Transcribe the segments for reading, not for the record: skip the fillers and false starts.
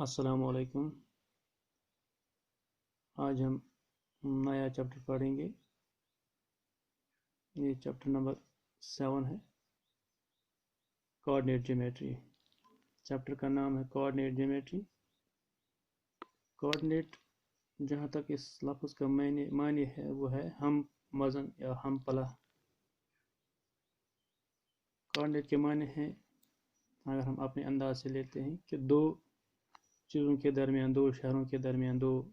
अस्सलाम वालेकुम। आज हम नया चैप्टर पढ़ेंगे। ये चैप्टर नंबर 7 है, कोऑर्डिनेट ज्योमेट्री। चैप्टर का नाम है कोऑर्डिनेट ज्योमेट्री। कोऑर्डिनेट जहाँ तक इस लफ्ज़ का मानी है वो है हम वज़न या हम पला। कोऑर्डिनेट के माने हैं, अगर हम अपने अंदाज से लेते हैं कि दो चीज़ों के दरमियान, दो शहरों के दरमियान, दो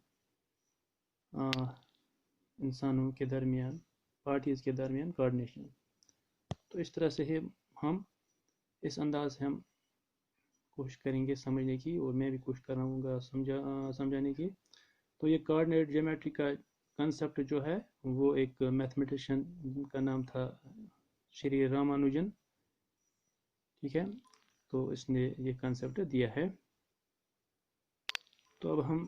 इंसानों के दरमियान, पार्टीज़ के दरमियान कोऑर्डिनेशन। तो इस तरह से हम इस अंदाज से हम कोशिश करेंगे समझने की, और मैं भी कोशिश कराऊंगा समझाने की। तो ये कोऑर्डिनेट ज्योमेट्री का कंसेप्ट जो है वो एक मैथमेटिशियन का नाम था श्री रामानुजन, ठीक है। तो इसने ये कंसेप्ट दिया है। तो अब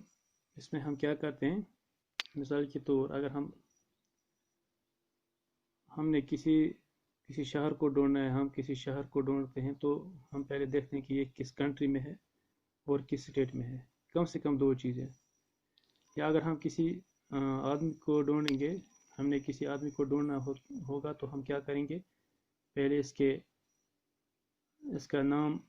इसमें हम क्या करते हैं, मिसाल के तौर अगर हमने किसी शहर को ढूंढना है, हम किसी शहर को ढूंढते हैं, तो हम पहले देखते हैं कि ये किस कंट्री में है और किस स्टेट में है। कम से कम दो चीज़ें। या अगर हम किसी आदमी को ढूंढेंगे, हमने किसी आदमी को ढूंढना होगा, तो हम क्या करेंगे, पहले इसका नाम,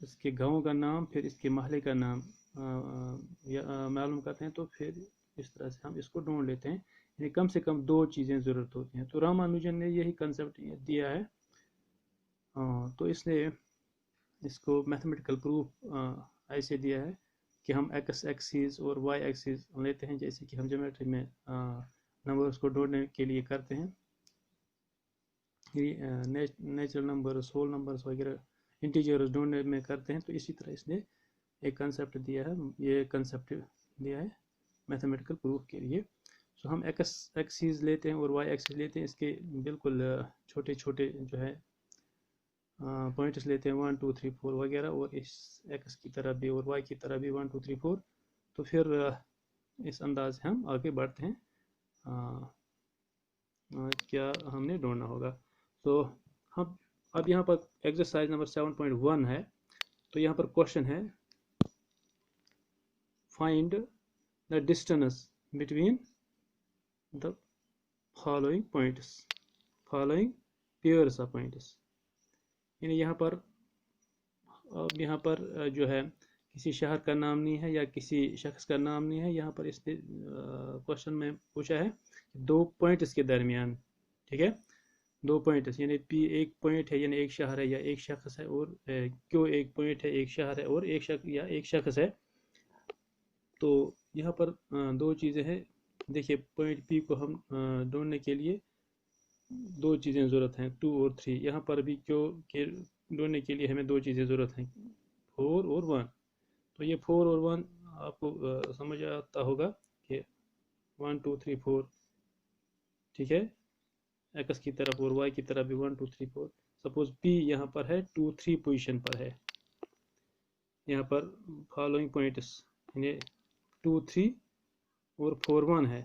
इसके गांव का नाम, फिर इसके महल्ले का नाम मालूम करते हैं। तो फिर इस तरह से हम इसको ढूंढ लेते हैं। यानी कम से कम दो चीज़ें ज़रूरत होती हैं। तो रामानुजन ने यही कंसेप्ट दिया है। तो इसने इसको मैथमेटिकल प्रूफ ऐसे दिया है कि हम एक्स एक्सिस और वाई एक्सिस लेते हैं, जैसे कि हम ज्योमेट्री में नंबर्स को ढूंढने के लिए करते हैं, नेचुरल नंबर्स, होल नंबर्स वगैरह, इंटीजर्स ढूंढने में करते हैं। तो इसी तरह इसने एक कंसेप्ट दिया है, ये कंसेप्ट दिया है मैथमेटिकल प्रूफ के लिए। सो हम एक्स एक्सिस लेते हैं और वाई एक्सिस लेते हैं, इसके बिल्कुल छोटे छोटे जो है पॉइंट्स लेते हैं, 1 2 3 4 वगैरह, और इस एक्स की तरफ भी और वाई की तरफ भी 1 2 3 4। तो फिर इस अंदाज से हम आगे बढ़ते हैं, क्या हमने ढूंढना होगा। तो हम अब यहाँ पर एक्सरसाइज नंबर 7.1 है। तो यहाँ पर क्वेश्चन है, find the distance between the following points, following pairs of points. यानी यहाँ पर जो है किसी शहर का नाम नहीं है या किसी शख्स का नाम नहीं है। यहाँ पर इसने क्वेश्चन में पूछा है दो पॉइंट्स के दरमियान, ठीक है, दो पॉइंट्स, यानी पी एक पॉइंट है, यानी एक शहर है या एक शख्स है, और क्यों एक पॉइंट है, एक शहर है और एक शख्स है। तो यहाँ पर दो चीज़ें हैं। देखिए, पॉइंट पी को हम ढूंढने के लिए दो चीज़ें ज़रूरत हैं, 2 और 3। यहाँ पर भी क्यों के ढूंढने के लिए हमें दो चीज़ें ज़रूरत हैं, 4 और 1। तो ये 4 और 1 आपको समझ आता होगा कि 1 2 3 4, ठीक है, एक्स की तरफ और वाई की तरफ भी 1 2 3 4। सपोज पी यहाँ पर है 2 3 पोजीशन पर है, यहाँ पर फॉलोइंग पॉइंट्स यानी 2 3 और 4 1 है।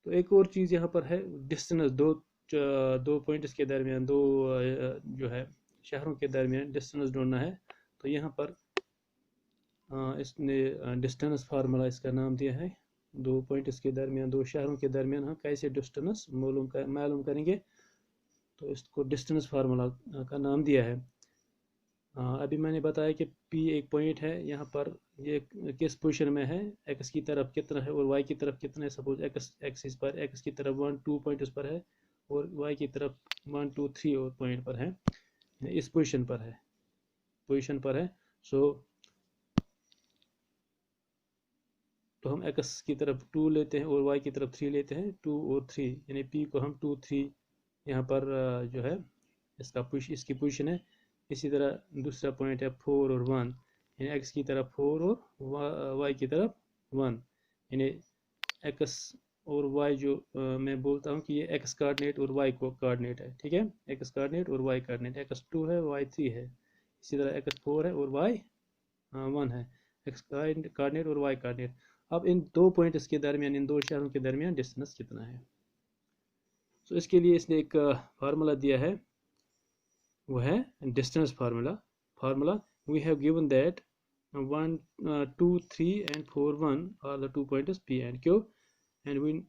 तो एक और चीज़ यहाँ पर है, डिस्टेंस, दो पॉइंट्स के दरमियान, दो जो है शहरों के दरमियान डिस्टेंस ढूंढना है। तो यहाँ पर इसने डिस्टेंस फार्मूला इसका नाम दिया है। दो पॉइंट्स के दरमियान, दो शहरों के दरमियान हम कैसे डिस्टेंस मालूम करेंगे, तो इसको डिस्टेंस फार्मूला का नाम दिया है। अभी मैंने बताया कि पी एक पॉइंट है, यहाँ पर ये किस पोजीशन में है, एक्स की तरफ कितना है और वाई की तरफ कितना है। सपोज एक्स एक्सिस पर एक्स की तरफ 1 2 पॉइंट्स पर है और वाई की तरफ 1 2 3 और पॉइंट पर है, इस पोजीशन पर है। तो हम एक्स की तरफ 2 लेते हैं और वाई की तरफ 3 लेते हैं, 2 और 3, यानी पी को हम 2 3 यहाँ पर जो है इसकी पोजीशन है। इसी तरह दूसरा पॉइंट है 4 और 1, यानी एक्स की तरफ 4 और वाई की तरफ 1, यानी एक्स और वाई जो मैं बोलता हूँ कि ये एक्स कोऑर्डिनेट और वाई को कोऑर्डिनेट है, ठीक है, एक्स कोऑर्डिनेट और वाई कोऑर्डिनेट। एक्स 2 है, वाई 3 है। इसी तरह एक्स 4 है और वाई 1 है, एक्स कोऑर्डिनेट और वाई कोऑर्डिनेट। अब इन दो पॉइंट्स के दरमियान, इन दो शहरों के दरमियान डिस्टेंस कितना है। तो इसके लिए इसने एक फार्मूला दिया है, वो है distance formula we have given that 1 2 3 and 4 1 are the 2 pointers P and Q, and we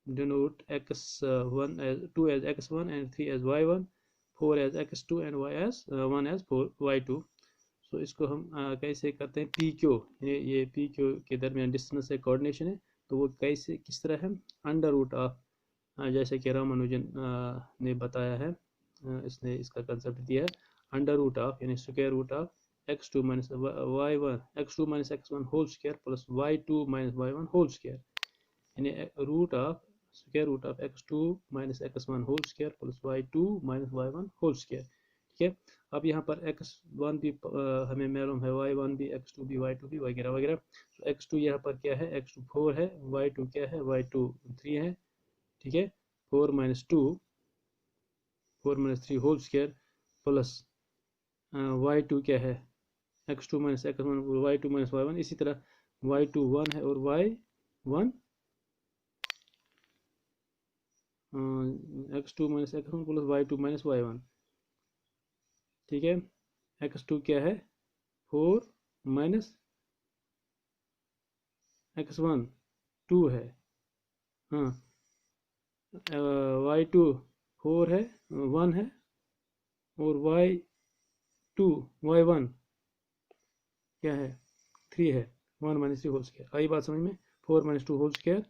denote x1 as 2 as x1 and 3 as y1, 4 as x2 and y as 1 as 4 y2. सो इसको हम कैसे करते हैं, P Q, ये P Q के दरमियान distance है, coordination है, तो वो कैसे किस तरह है, अंडर रूट ऑफ, जैसे कि रामानुजन ने बताया है, इसने इसका कंसेप्ट दिया है, अंडर रूट ऑफ यानी square root of x2 minus y1 x2 minus x1 whole square plus y2 minus y1 whole square, यानी root of square root of x2 minus x1 whole square plus y2 minus y1 whole square. ठीक है, अब यहाँ पर x1 भी हमें मालूम है, y1 भी, x2 भी, y2 भी, वगैरह वगैरह। तो x2 यहाँ पर क्या है, x2 4 है, y2 क्या है, y2 3 है। ठीक है, 4 minus 3 whole square plus y2 क्या है, x2 minus x1, y2 minus y1, इसी तरह y2 1 है और y1 x2 minus x1 plus y2 minus y1। ठीक है, x2 क्या है, 4 माइनस x1 2 है, हाँ, y2 4 है, 1 है, और y1 क्या है, 3 है, 1 माइनस 3 होल स्क्वायर। आई बात समझ में, 4 minus 2 whole square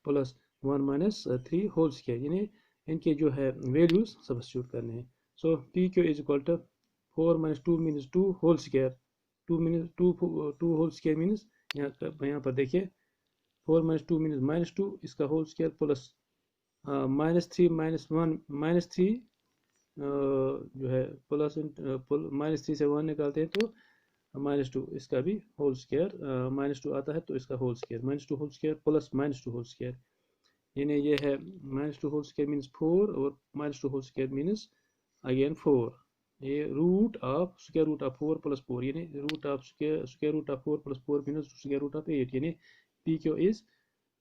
plus 1 minus 3 whole square, यानी इनके जो है वैल्यूज सब्स्टिट्यूट करने हैं। So P Q is equal to 4 minus 2 minus 2 whole square, 2 whole square minus, यहाँ पर देखिए 4 माइनस 2 मीनस माइनस 2, इसका whole square plus minus 3 minus 1 minus 3 जो है प्लस माइनस 3 से 1 निकालते हैं तो माइनस 2, इसका भी होल स्क्वायर, माइनस 2 आता है तो इसका whole square, minus 2 whole square plus minus 2 whole square, यानी ये है माइनस 2 होल स्क्वायर मीनस 4 और माइनस 2 होल स्क्वायर मीनस अगेन 4, ये root of square root of 4 plus 4, यानी root of square root of 4 plus 4 मीनस square root of 8, यानी P Q is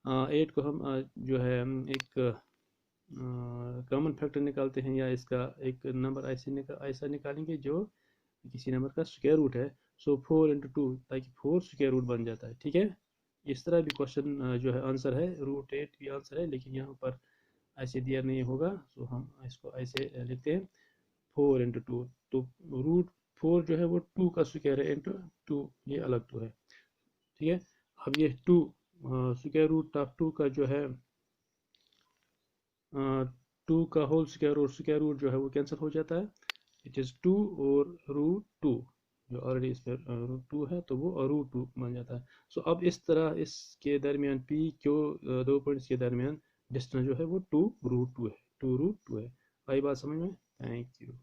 8 को हम जो है एक कॉमन फैक्टर निकालते हैं, या इसका एक नंबर ऐसा निकालेंगे जो किसी नंबर का स्क्वायर रूट है। सो 4 इंटू 2, ताकि 4 स्क्वायर रूट बन जाता है। ठीक है, इस तरह भी क्वेश्चन जो है आंसर है, रूट 8 भी आंसर है, लेकिन यहाँ पर ऐसे दिया नहीं होगा, सो हम इसको ऐसे लिखते हैं 4 इंटू 2, तो रूट 4 जो है वो 2 का स्क्वायर है इंटू 2, ये अलग 2 है। ठीक है, अब ये 2 स्क्वायर रूट ऑफ 2 का जो है 2 का होल स्क्वायर और स्क्वायर रूट जो है वो कैंसिल हो जाता है, इट इज़ 2 और रूट 2, जो ऑलरेडी इस पर रूट 2 है तो वो रूट 2 बन जाता है। सो अब इस तरह इसके दरमियान पी क्यू 2 पॉइंट्स के दरमियान डिस्टेंस जो है वो 2 रूट 2 है, 2 रूट 2 है। आई बात समझ में? Thank you.